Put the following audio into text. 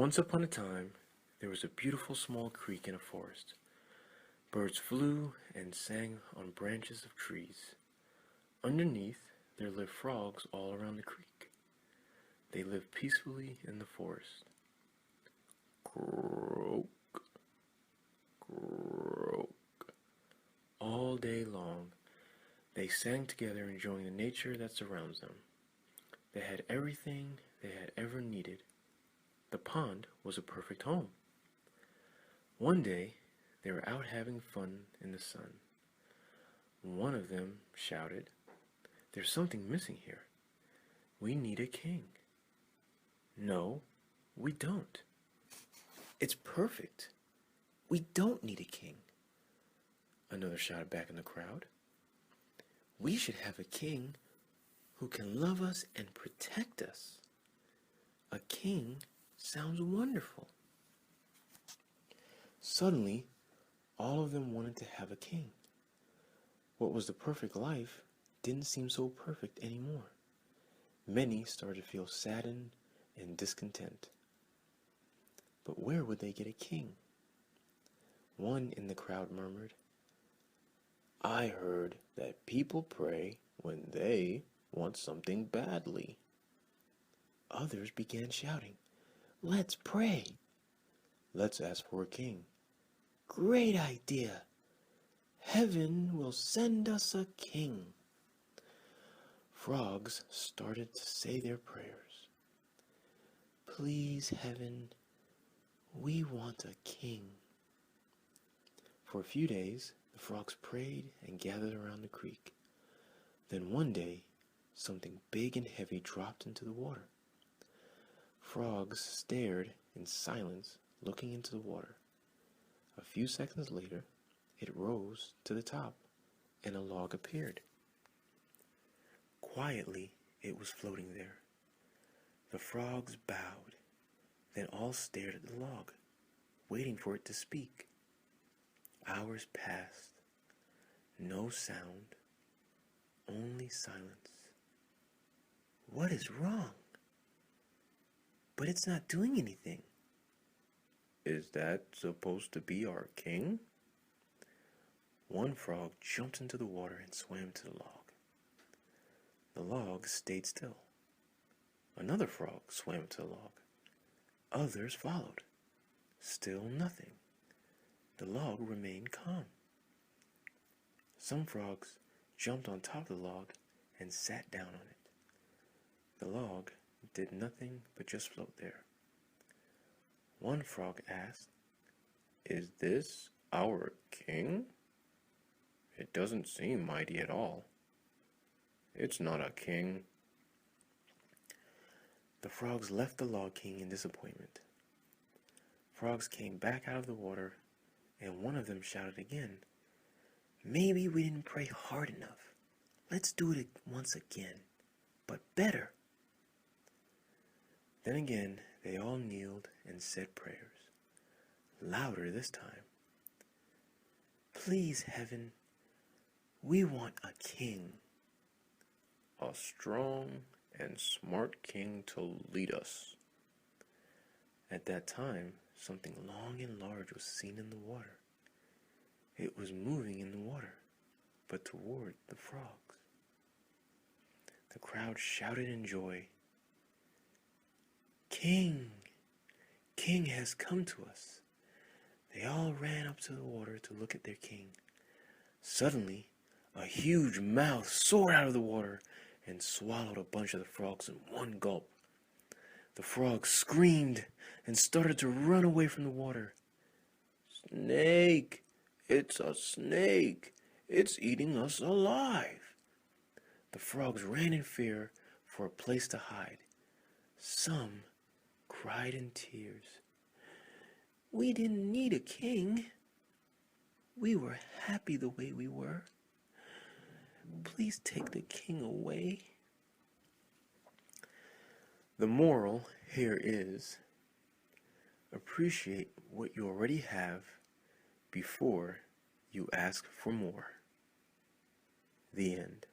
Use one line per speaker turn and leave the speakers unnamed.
Once upon a time, there was a beautiful small creek in a forest. Birds flew and sang on branches of trees. Underneath, there lived frogs all around the creek. They lived peacefully in the forest. Croak, croak. All day long, they sang together, enjoying the nature that surrounds them. They had everything they had ever needed. The pond was a perfect home. One day, they were out having fun in the sun. One of them shouted, "There's something missing here. We need a king." "No, we don't. It's perfect. We don't need a king." Another shouted back in the crowd. "We should have a king who can love us and protect us. A king sounds wonderful." Suddenly, all of them wanted to have a king. What was the perfect life didn't seem so perfect anymore. Many started to feel saddened and discontent. But where would they get a king? One in the crowd murmured, "I heard that people pray when they want something badly." Others began shouting, "Let's pray." "Let's ask for a king." "Great idea. Heaven will send us a king." Frogs started to say their prayers. "Please, heaven, we want a king." For a few days, the frogs prayed and gathered around the creek. Then one day, something big and heavy dropped into the water. Frogs stared in silence, looking into the water. A few seconds later, it rose to the top, and a log appeared. Quietly, it was floating there. The frogs bowed, then all stared at the log, waiting for it to speak. Hours passed. No sound, only silence. "What is wrong? But it's not doing anything." "Is that supposed to be our king?" One frog jumped into the water and swam to the log. The log stayed still. Another frog swam to the log. Others followed. Still nothing. The log remained calm. Some frogs jumped on top of the log and sat down on it. The log did nothing but just float there. One frog asked, "Is this our king? It doesn't seem mighty at all." "It's not a king." The frogs left the log king in disappointment. Frogs came back out of the water, and one of them shouted again, "Maybe we didn't pray hard enough. Let's do it once again, but better." Then again, they all kneeled and said prayers, louder this time. "Please, heaven, we want a king. A strong and smart king to lead us." At that time, something long and large was seen in the water. It was moving in the water, but toward the frogs. The crowd shouted in joy, "King! King has come to us." They all ran up to the water to look at their king. Suddenly, a huge mouth soared out of the water and swallowed a bunch of the frogs in one gulp. The frogs screamed and started to run away from the water. "Snake! It's a snake! It's eating us alive!" The frogs ran in fear for a place to hide. Some cried in tears, "We didn't need a king. We were happy the way we were. Please take the king away." The moral here is, appreciate what you already have before you ask for more. The end.